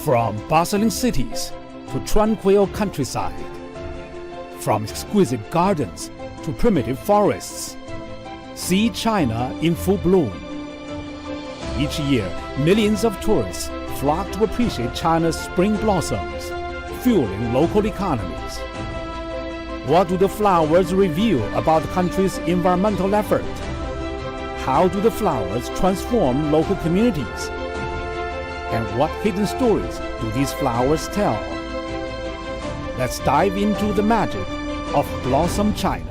From bustling cities to tranquil countryside, from exquisite gardens to primitive forests, see China in full bloom. Each year, millions of tourists flock to appreciate China's spring blossoms, fueling local economies. What do the flowers reveal about the country's environmental effort? How do the flowers transform local communities? And what hidden stories do these flowers tell? Let's dive into the magic of Blossom China.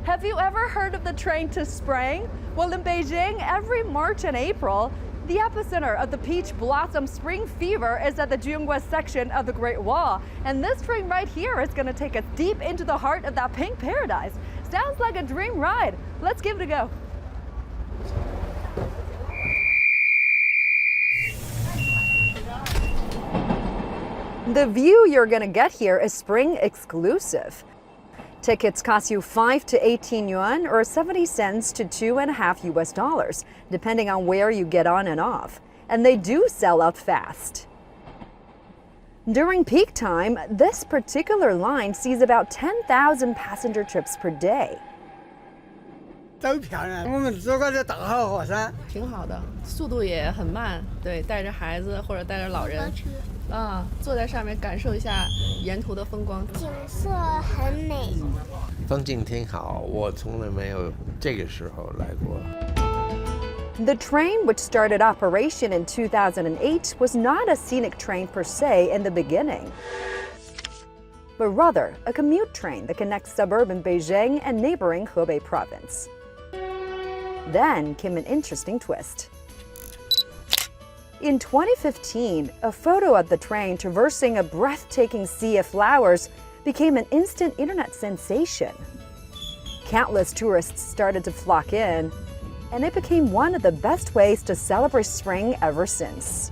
Have you ever heard of the train to spring? Well, in Beijing, every March and April, the epicenter of the peach blossom spring fever is at the Jungwa section of the Great Wall. And this train right here is going to take us deep into the heart of that pink paradise. Sounds like a dream ride. Let's give it a go. The view you're going to get here is spring exclusive. Tickets cost you 5 to 18 yuan or 70 cents to $2.50 US, depending on where you get on and off. And they do sell out fast. During peak time, this particular line sees about 10,000 passenger trips per day. 都漂亮，我们坐过这大号火车，挺好的，速度也很慢，对，带着孩子或者带着老人，坐在上面感受一下沿途的风光。景色很美，风景挺好，我从来没有这个时候来过。The train, which started operation in 2008, was not a scenic train per se in the beginning, but rather a commute train that connects suburban Beijing and neighboring Hebei province. Then came an interesting twist. In 2015, a photo of the train traversing a breathtaking sea of flowers became an instant internet sensation. Countless tourists started to flock in, and it became one of the best ways to celebrate spring ever since.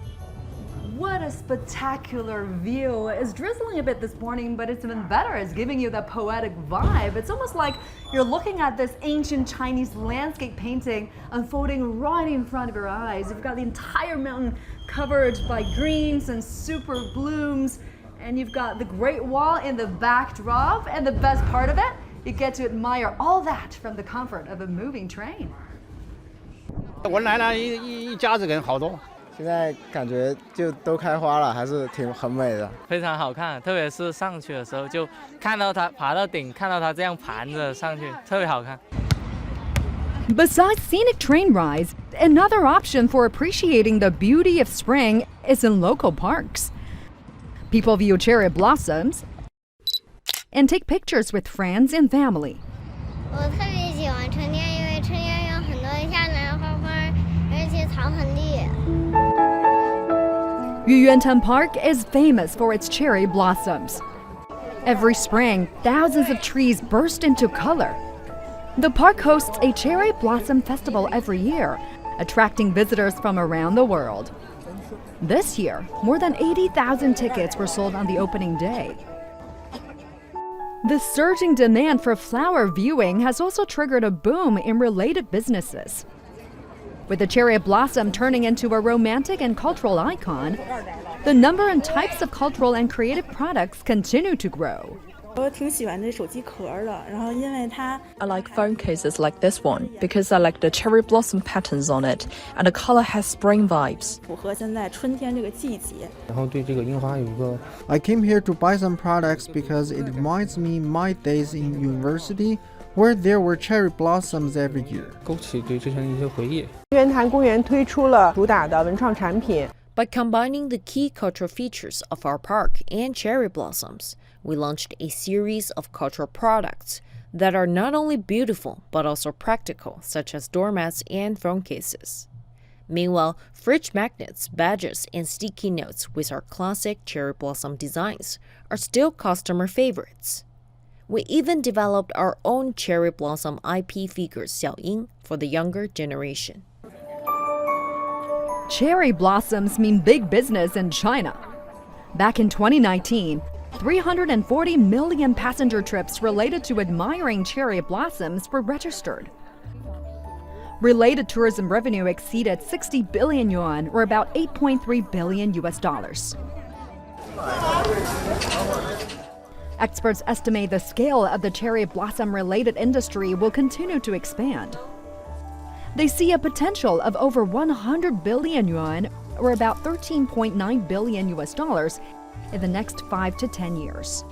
What a spectacular view. It's drizzling a bit this morning, but it's even better. It's giving you that poetic vibe. It's almost like you're looking at this ancient Chinese landscape painting unfolding right in front of your eyes. You've got the entire mountain covered by greens and super blooms, and you've got the Great Wall in the backdrop, and the best part of it, you get to admire all that from the comfort of a moving train. 我来了一家子人好多。现在感觉就都开花了，还是很美的。非常好看，特别是上去的时候，就看到它爬到顶，看到它这样盘着上去，特别好看。Besides scenic train rides, another option for appreciating the beauty of spring is in local parks. People view cherry blossoms and take pictures with friends and family. 我特别喜欢春天，因为春天有很多下来花花，而且草很绿。Yuyuantan Park is famous for its cherry blossoms. Every spring, thousands of trees burst into color. The park hosts a cherry blossom festival every year, attracting visitors from around the world. This year, more than 80,000 tickets were sold on the opening day. The surging demand for flower viewing has also triggered a boom in related businesses. With the cherry blossom turning into a romantic and cultural icon, the number and types of cultural and creative products continue to grow. 我挺喜欢这手机壳的，然后因为它 I like phone cases like this one because I like the cherry blossom patterns on it and the color has spring vibes. 符合现在春天这个季节。然后对这个樱花有一个 I came here to buy some products because it reminds me my days in university where there were cherry blossoms every year. 勾起对之前的一些回忆。玉渊潭公园推出了主打的文创产品。By combining the key cultural features of our park and cherry blossoms, we launched a series of cultural products that are not only beautiful but also practical, such as doormats and phone cases. Meanwhile, fridge magnets, badges, and sticky notes with our classic cherry blossom designs are still customer favorites. We even developed our own cherry blossom IP figure Xiaoying for the younger generation. Cherry blossoms mean big business in China. Back in 2019, 340 million passenger trips related to admiring cherry blossoms were registered. Related tourism revenue exceeded 60 billion yuan, or about 8.3 billion US dollars. Experts estimate the scale of the cherry blossom-related industry will continue to expand. They see a potential of over 100 billion yuan, or about 13.9 billion US dollars, in the next 5 to 10 years.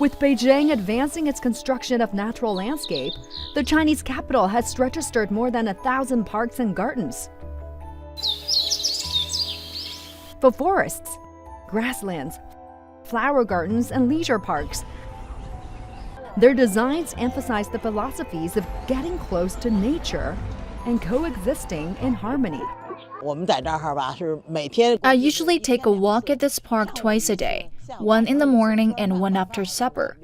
With Beijing advancing its construction of natural landscape, the Chinese capital has registered more than 1,000 parks and gardens. For forests, grasslands, flower gardens, and leisure parks, their designs emphasize the philosophies of getting close to nature and coexisting in harmony. I usually take a walk at this park twice a day, one in the morning and one after supper.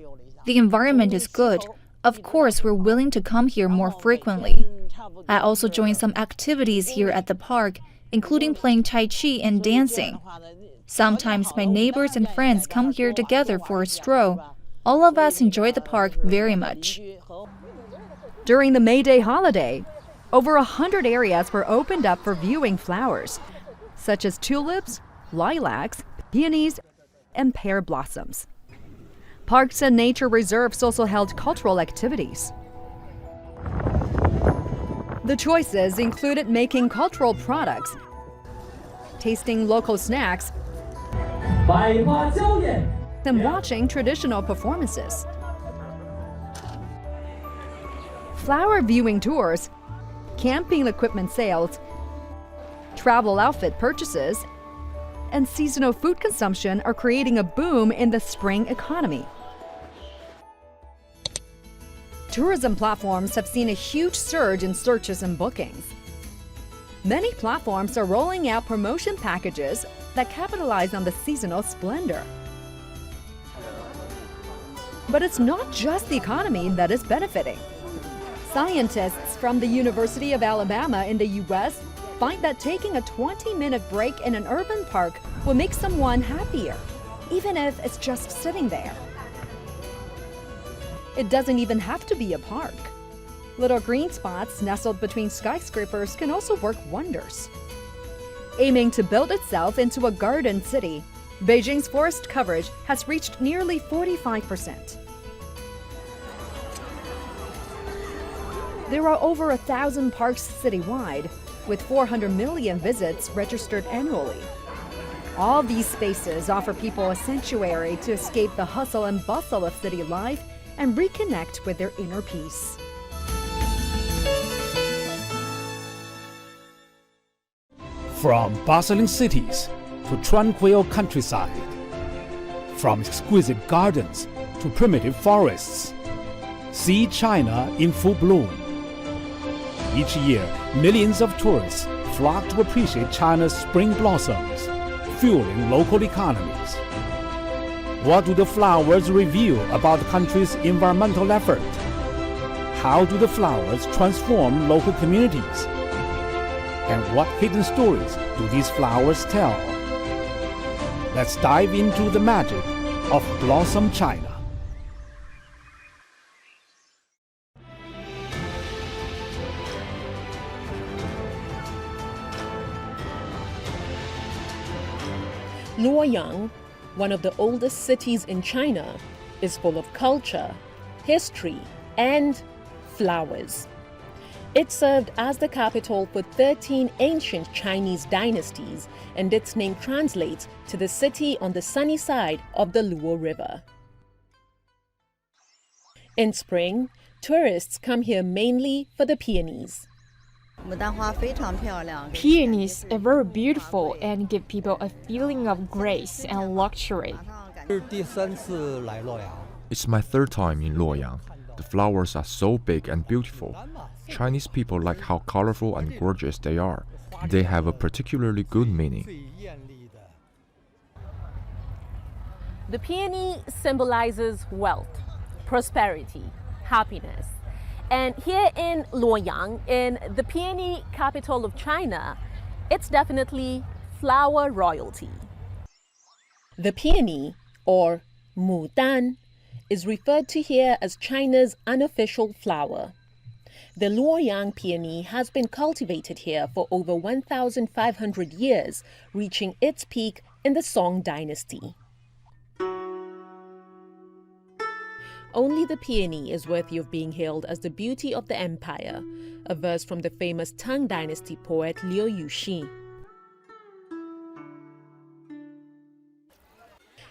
The environment is good. Of course, we're willing to come here more frequently. I also join some activities here at the park, including playing Tai Chi and dancing. Sometimes my neighbors and friends come here together for a stroll. All of us enjoy the park very much. During the May Day holiday, over 100 areas were opened up for viewing flowers, such as tulips, lilacs, peonies, and pear blossoms. Parks and nature reserves also held cultural activities. The choices included making cultural products, tasting local snacks, and watching traditional performances. Flower viewing tours, camping equipment sales, travel outfit purchases, and seasonal food consumption are creating a boom in the spring economy. Tourism platforms have seen a huge surge in searches and bookings. Many platforms are rolling out promotion packages that capitalize on the seasonal splendor. But it's not just the economy that is benefiting. Scientists from the University of Alabama in the US find that taking a 20-minute break in an urban park will make someone happier, even if it's just sitting there. It doesn't even have to be a park. Little green spots nestled between skyscrapers can also work wonders. Aiming to build itself into a garden city, Beijing's forest coverage has reached nearly 45%. There are over 1,000 parks citywide, with 400 million visits registered annually. All these spaces offer people a sanctuary to escape the hustle and bustle of city life and reconnect with their inner peace. From bustling cities to tranquil countryside, from exquisite gardens to primitive forests, see China in full bloom. Each year, millions of tourists flock to appreciate China's spring blossoms, fueling local economies. What do the flowers reveal about the country's environmental effort? How do the flowers transform local communities? And what hidden stories do these flowers tell? Let's dive into the magic of Blossom China. Luoyang, one of the oldest cities in China, is full of culture, history, and flowers. It served as the capital for 13 ancient Chinese dynasties, and its name translates to the city on the sunny side of the Luo River. In spring, tourists come here mainly for the peonies. Peonies are very beautiful and give people a feeling of grace and luxury. It's my third time in Luoyang. The flowers are so big and beautiful. Chinese people like how colorful and gorgeous they are. They have a particularly good meaning. The peony symbolizes wealth, prosperity, happiness. And here in Luoyang, in the peony capital of China, it's definitely flower royalty. The peony, or mudan, is referred to here as China's unofficial flower. The Luoyang peony has been cultivated here for over 1,500 years, reaching its peak in the Song dynasty. Only the peony is worthy of being hailed as the beauty of the empire, a verse from the famous Tang dynasty poet Liu Yuxi.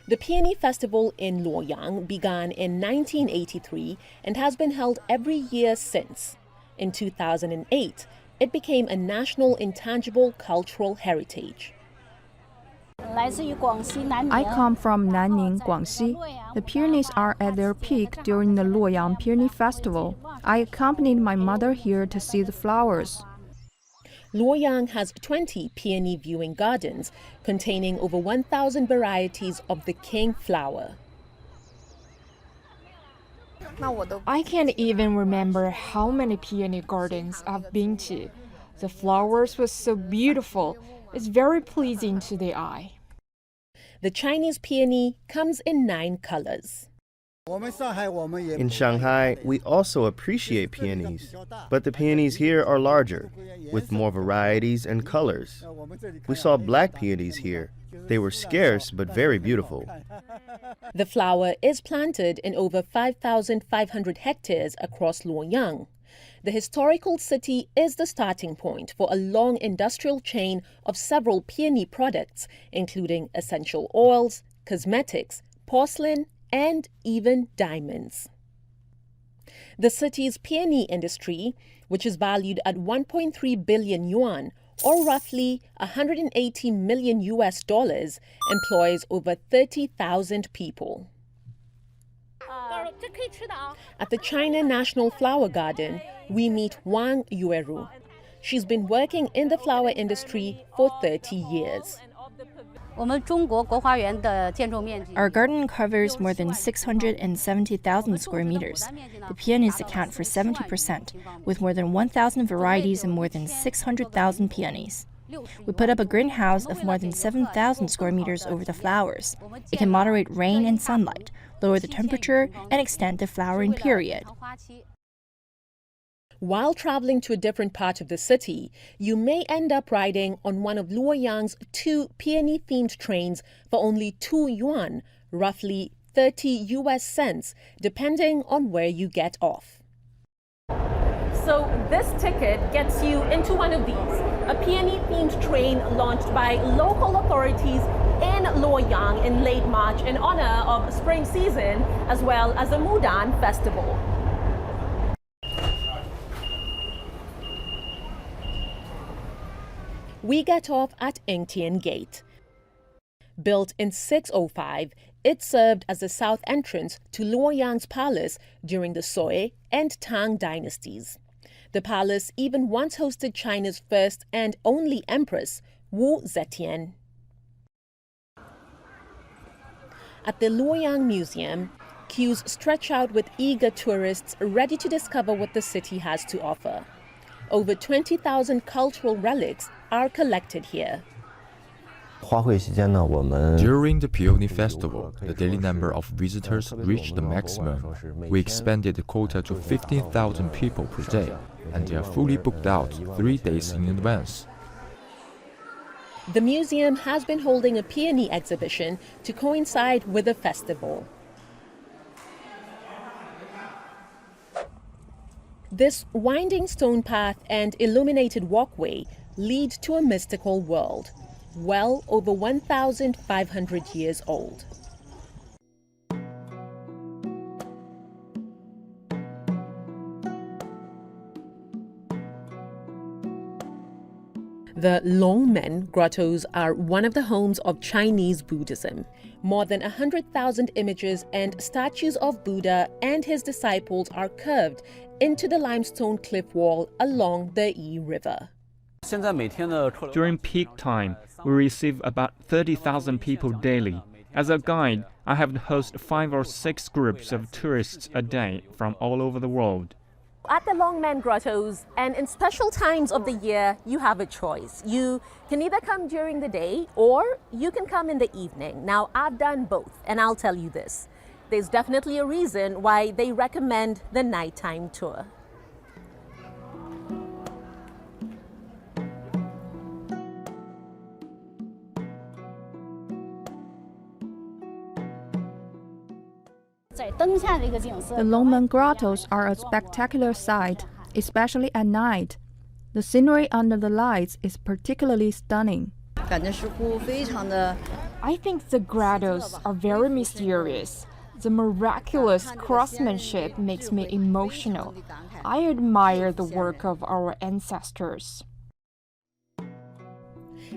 The Peony Festival in Luoyang began in 1983 and has been held every year since. In 2008, it became a national intangible cultural heritage. I come from Nanning, Guangxi. The peonies are at their peak during the Luoyang Peony Festival. I accompanied my mother here to see the flowers. Luoyang has 20 peony viewing gardens containing over 1,000 varieties of the king flower. I can't even remember how many peony gardens I've been to. The flowers were so beautiful. It's very pleasing to the eye. The Chinese peony comes in 9 colors. In Shanghai, we also appreciate peonies, but the peonies here are larger, with more varieties and colors. We saw black peonies here. They were scarce but very beautiful. The flower is planted in over 5,500 hectares across Luoyang. The historical city is the starting point for a long industrial chain of several peony products, including essential oils, cosmetics, porcelain, and even diamonds. The city's peony industry, which is valued at 1.3 billion yuan, or roughly $180 million, employs over 30,000 people. At the China National Flower Garden, we meet Wang Yueru. She's been working in the flower industry for 30 years. Our garden covers more than 670,000 square meters. The peonies account for 70%, with more than 1,000 varieties and more than 600,000 peonies. We put up a greenhouse of more than 7,000 square meters over the flowers. It can moderate rain and sunlight, lower the temperature, and extend the flowering period. While traveling to a different part of the city, you may end up riding on one of Luoyang's 2 peony-themed trains for only 2 yuan, roughly 30 US cents, depending on where you get off. So this ticket gets you into one of these, a peony-themed train launched by local authorities in Luoyang in late March in honor of spring season, as well as the Mudan festival. We get off at Yingtian Gate. Built in 605, it served as the south entrance to Luoyang's palace during the Sui and Tang dynasties. The palace even once hosted China's first and only empress, Wu Zetian. At the Luoyang Museum, queues stretch out with eager tourists ready to discover what the city has to offer. Over 20,000 cultural relics are collected here. During the Peony Festival, the daily number of visitors reached the maximum. We expanded the quota to 15,000 people per day, and they are fully booked out 3 days in advance. The museum has been holding a peony exhibition to coincide with the festival. This winding stone path and illuminated walkway lead to a mystical world, well over 1,500 years old. The Longmen grottos are one of the homes of Chinese Buddhism. More than 100,000 images and statues of Buddha and his disciples are carved into the limestone cliff wall along the Yi River. During peak time, we receive about 30,000 people daily. As a guide, I have to host 5 or 6 groups of tourists a day from all over the world. At the Longmen Grottos, and in special times of the year, you have a choice. You can either come during the day or you can come in the evening. Now, I've done both, and I'll tell you this. there's definitely a reason why they recommend the nighttime tour. The Longmen Grottos are a spectacular sight, especially at night. The scenery under the lights is particularly stunning. I think the grottos are very mysterious. The miraculous craftsmanship makes me emotional. I admire the work of our ancestors.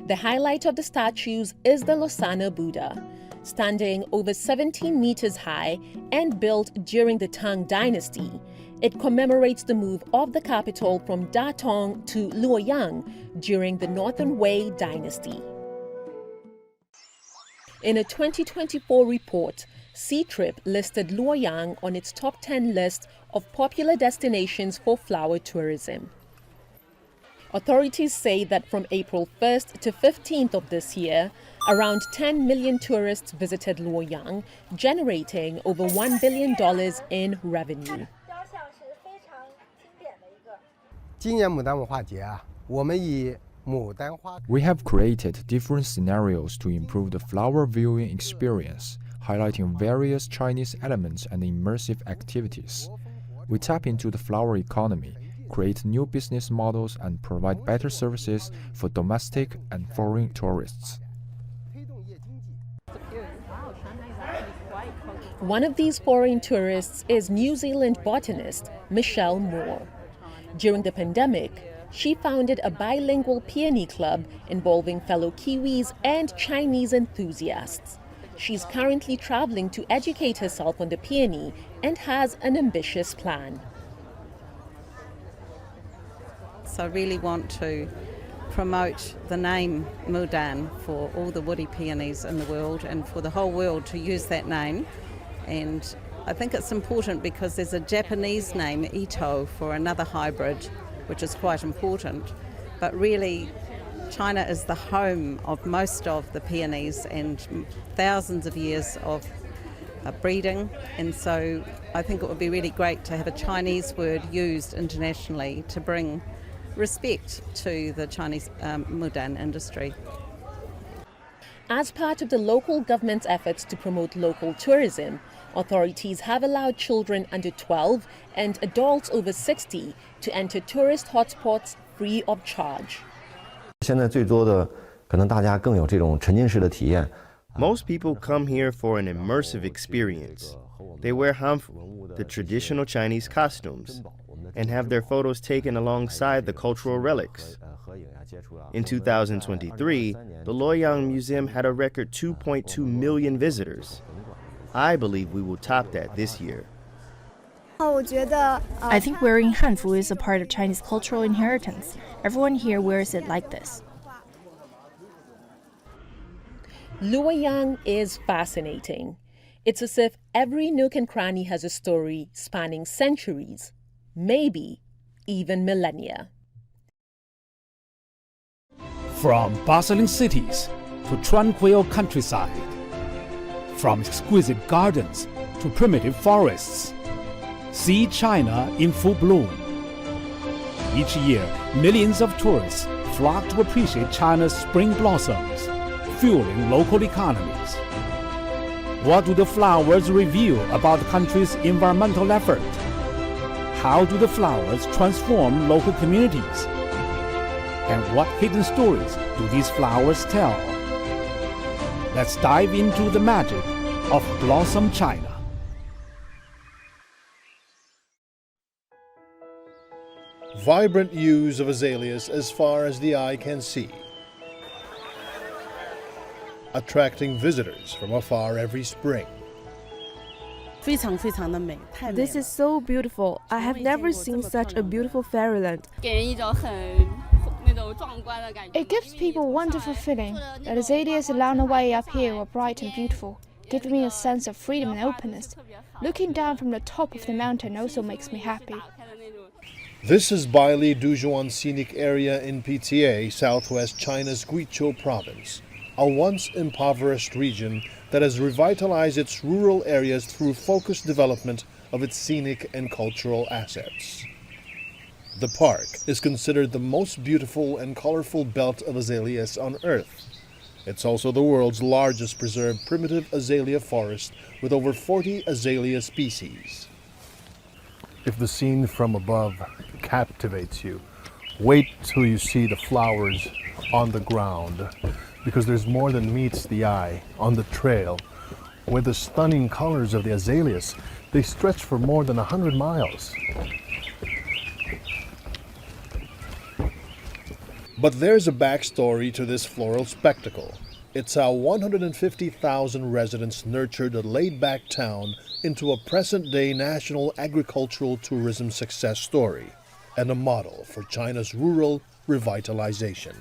The highlight of the statues is the Losana Buddha, standing over 17 meters high and built during the Tang Dynasty. It commemorates the move of the capital from Datong to Luoyang during the Northern Wei Dynasty. In a 2024 report, Ctrip listed Luoyang on its top 10 list of popular destinations for flower tourism. Authorities say that from April 1st to 15th of this year, around 10 million tourists visited Luoyang, generating over $1 billion in revenue. We have created different scenarios to improve the flower viewing experience, highlighting various Chinese elements and immersive activities. We tap into the flower economy, create new business models, and provide better services for domestic and foreign tourists. One of these foreign tourists is New Zealand botanist Michelle Moore. During the pandemic, she founded a bilingual peony club involving fellow Kiwis and Chinese enthusiasts. She's currently traveling to educate herself on the peony and has an ambitious plan. So I really want to promote the name Mudan for all the woody peonies in the world and for the whole world to use that name. And I think it's important because there's a Japanese name, Ito, for another hybrid, which is quite important. But really, China is the home of most of the peonies and thousands of years of breeding. And so I think it would be really great to have a Chinese word used internationally to bring respect to the Chinese Mudan industry. As part of the local government's efforts to promote local tourism, authorities have allowed children under 12 and adults over 60 to enter tourist hotspots free of charge. Most people come here for an immersive experience. They wear hanfu, the traditional Chinese costumes, and have their photos taken alongside the cultural relics. In 2023, the Luoyang Museum had a record 2.2 million visitors. I believe we will top that this year. I think wearing hanfu is a part of Chinese cultural inheritance. Everyone here wears it like this. Luoyang is fascinating. It's as if every nook and cranny has a story spanning centuries, maybe even millennia. From bustling cities to tranquil countryside, from exquisite gardens to primitive forests, see China in full bloom. Each year, millions of tourists flock to appreciate China's spring blossoms, fueling local economies. What do the flowers reveal about the country's environmental effort? How do the flowers transform local communities? And what hidden stories do these flowers tell? Let's dive into the magic of Blossom China. Vibrant hues of azaleas as far as the eye can see, attracting visitors from afar every spring. This is so beautiful. I have never seen such a beautiful fairyland. It gives people a wonderful feeling. The azaleas along the way up here were bright and beautiful, giving me a sense of freedom and openness. Looking down from the top of the mountain also makes me happy. This is Baili Duzhuan Scenic Area in PTA, southwest China's Guizhou province. a once impoverished region that has revitalized its rural areas through focused development of its scenic and cultural assets. The park is considered the most beautiful and colorful belt of azaleas on Earth. It's also the world's largest preserved primitive azalea forest with over 40 azalea species. If the scene from above captivates you, wait till you see the flowers on the ground, because there's more than meets the eye on the trail, where the stunning colors of the azaleas, they stretch for more than 100 miles. But there's a backstory to this floral spectacle. It's how 150,000 residents nurtured a laid-back town into a present-day national agricultural tourism success story and a model for China's rural revitalization.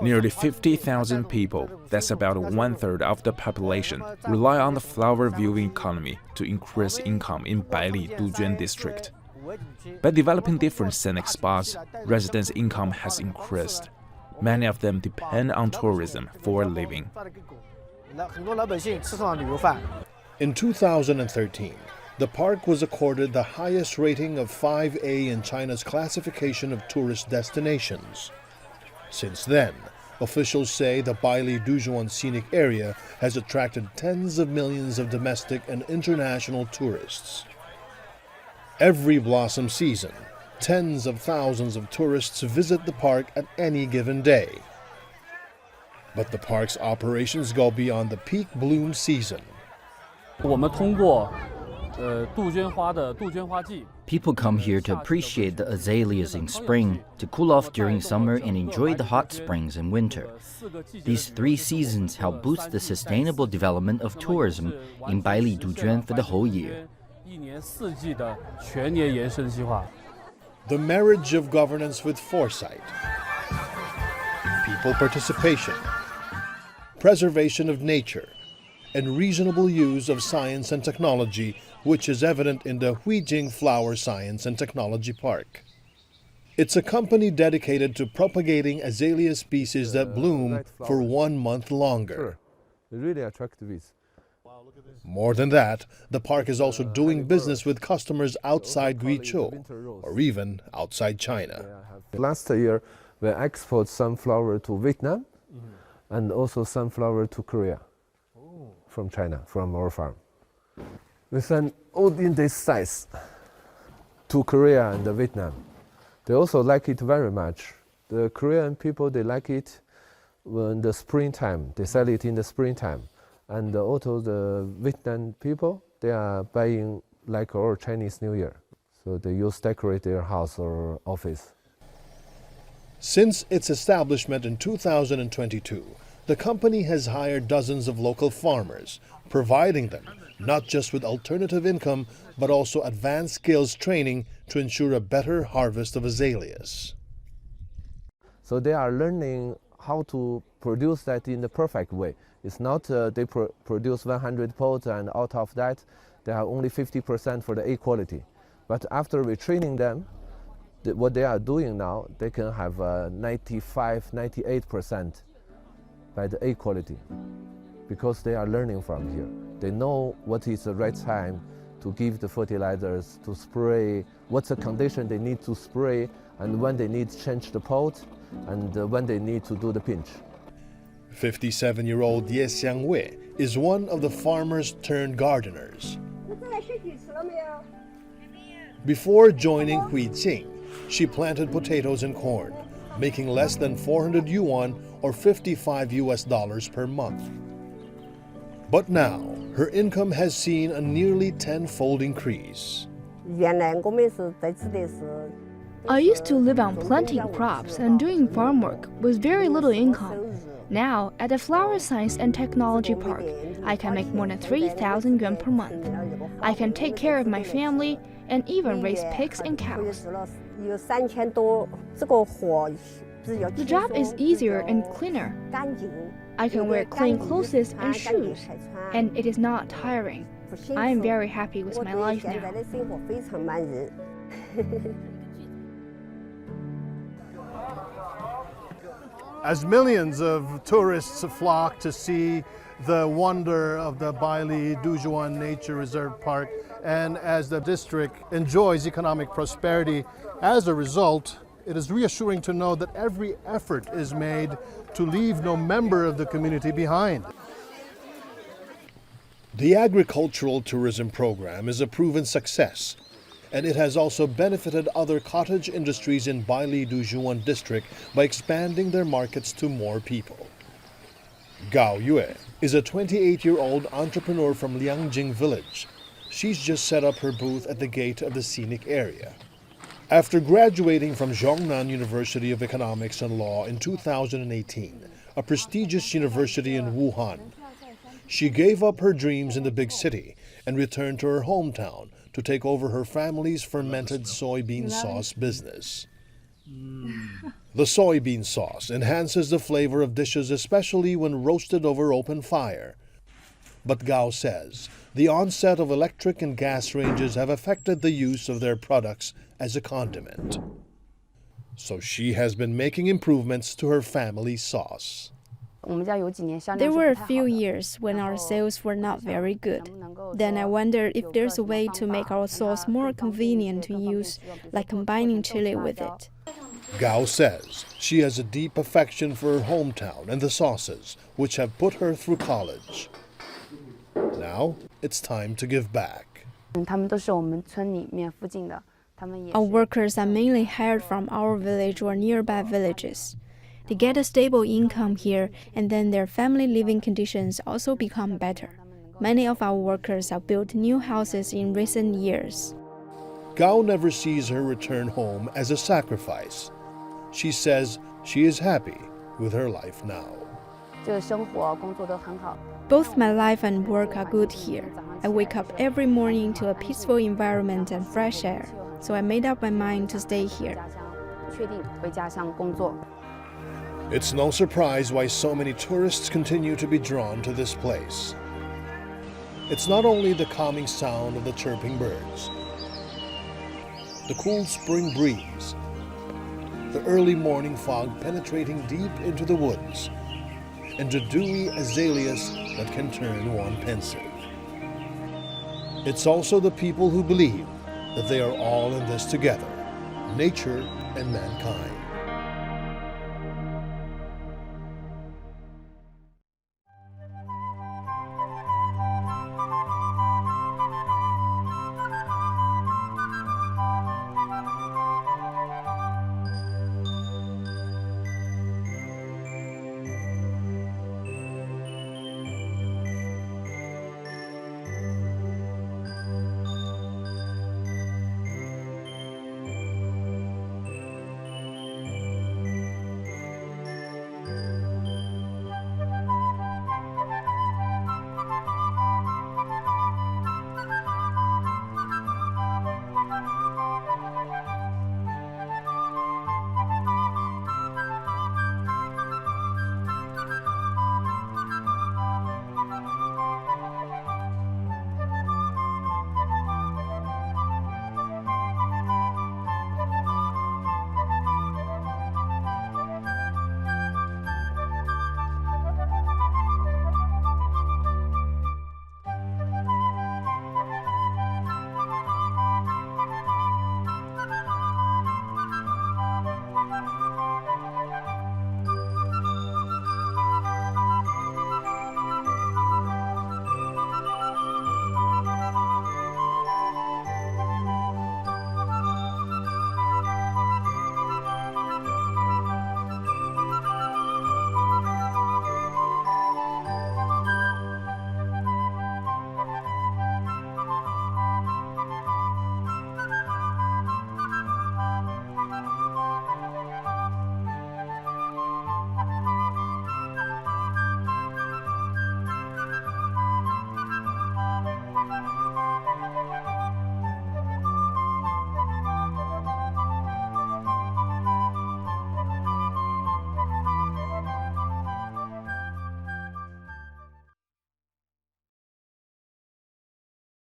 Nearly 50,000 people, that's about 1/3 of the population, rely on the flower viewing economy to increase income in Baili Dujuan district. By developing different scenic spots, residents' income has increased. Many of them depend on tourism for a living. In 2013, the park was accorded the highest rating of 5A in China's classification of tourist destinations. Since then, officials say the Baili Dujuan scenic area has attracted tens of millions of domestic and international tourists. Every blossom season, tens of thousands of tourists visit the park at any given day. But the park's operations go beyond the peak bloom season. People come here to appreciate the azaleas in spring, to cool off during summer and enjoy the hot springs in winter. These 3 seasons help boost the sustainable development of tourism in Baili Dujuan for the whole year. The marriage of governance with foresight, people participation, preservation of nature, and reasonable use of science and technology, which is evident in the Huijing Flower Science and Technology Park. It's a company dedicated to propagating azalea species that bloom for 1 month longer. Really attractive. More than that, the park is also doing business with customers outside Guizhou, or even outside China. Last year, we exported sunflower to Vietnam and also sunflower to Korea from China, from our farm. We send all in this size to Korea and Vietnam. They also like it very much. The Korean people, they like it in the springtime. They sell it in the springtime. And also the Vietnam people, they are buying like our Chinese New Year. So they decorate their house or office. Since its establishment in 2022, the company has hired dozens of local farmers, providing them not just with alternative income, but also advanced skills training to ensure a better harvest of azaleas. So they are learning how to produce that in the perfect way. It's not they produce 100 pots and out of that they have only 50% for the A quality. But after we training them, what they are doing now, they can have 95, 98% by the A quality, because they are learning from here. They know what is the right time to give the fertilizers, to spray, what's the condition they need to spray, and when they need to change the pot, and when they need to do the pinch. 57-year-old Ye Xiangwei is one of the farmers turned gardeners. Before joining Huijing, she planted potatoes and corn, making less than 400 yuan or $55 per month. But now, her income has seen a nearly 10-fold increase. I used to live on planting crops and doing farm work with very little income. Now, at the Flower Science and Technology Park, I can make more than 3,000 yuan per month. I can take care of my family and even raise pigs and cows. The job is easier and cleaner. I can wear clean clothes and shoes, and it is not tiring. I am very happy with my life now. As millions of tourists flock to see the wonder of the Baili Duzhuan Nature Reserve Park, and as the district enjoys economic prosperity as a result, it is reassuring to know that every effort is made to leave no member of the community behind. The agricultural tourism program is a proven success, and it has also benefited other cottage industries in Baili Duzhuan district by expanding their markets to more people. Gao Yue is a 28-year-old entrepreneur from Liangjing village. She's just set up her booth at the gate of the scenic area. After graduating from Zhongnan University of Economics and Law in 2018, a prestigious university in Wuhan, she gave up her dreams in the big city and returned to her hometown to take over her family's fermented soybean sauce business. The soybean sauce enhances the flavor of dishes, especially when roasted over open fire. But Gao says the onset of electric and gas ranges have affected the use of their products as a condiment. So she has been making improvements to her family's sauce. There were a few years when our sales were not very good. Then I wondered if there's a way to make our sauce more convenient to use, like combining chili with it. Gao says she has a deep affection for her hometown and the sauces, which have put her through college. Now it's time to give back. Our workers are mainly hired from our village or nearby villages. They get a stable income here, and then their family living conditions also become better. Many of our workers have built new houses in recent years. Gao never sees her return home as a sacrifice. She says she is happy with her life now. Both my life and work are good here. I wake up every morning to a peaceful environment and fresh air, so I made up my mind to stay here. It's no surprise why so many tourists continue to be drawn to this place. It's not only the calming sound of the chirping birds, the cool spring breeze, the early morning fog penetrating deep into the woods, and the dewy azaleas that can turn one pensive. It's also the people who believe that they are all in this together, nature and mankind.